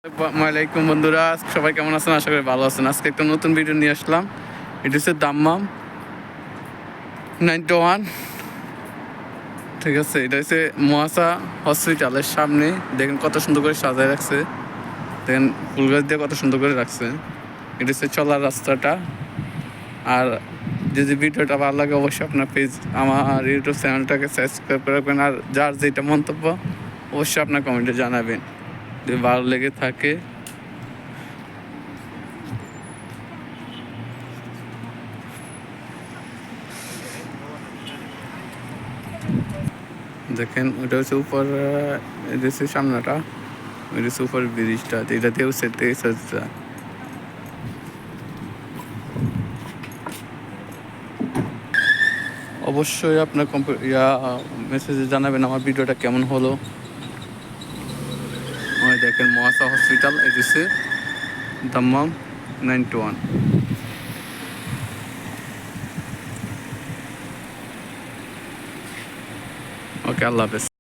আসসালামাইকুম বন্ধুরা, সবাই কেমন আছেন? আশা করি ভালো আছেন। আজকে একটা নতুন ভিডিও নিয়ে আসলাম। এটা হচ্ছে দাম্মাম 91। ঠিক আছে, এটা হচ্ছে মহাসা হসপিটালের সামনে। দেখেন কত সুন্দর করে সাজায় রাখছে, দেখেন ফুল গাছ দিয়ে কত সুন্দর করে রাখছে। এটা হচ্ছে চলার রাস্তাটা। আর যদি ভিডিওটা ভালো লাগে অবশ্যই আপনার আমার ইউটিউব চ্যানেলটাকে সাবস্ক্রাইব রাখবেন। আর যার যেটা মন্তব্য অবশ্যই আপনার কমেন্টে জানাবেন যদি ভালো লেগে থাকে। দেখেন ওটা হচ্ছে উপর, এটা হচ্ছে সামনাটা, ওইটা হচ্ছে উপর ব্রিজটা, এটা দিয়েও সেট থেকে সজ্জা। অবশ্যই আপনার মেসেজে জানাবেন আমার ভিডিওটা কেমন হলো। ওই দেখেন মহাসা হসপিটাল, এটা হচ্ছে দাম্মাম 91। ওকে, আল্লাহ হাফেজ।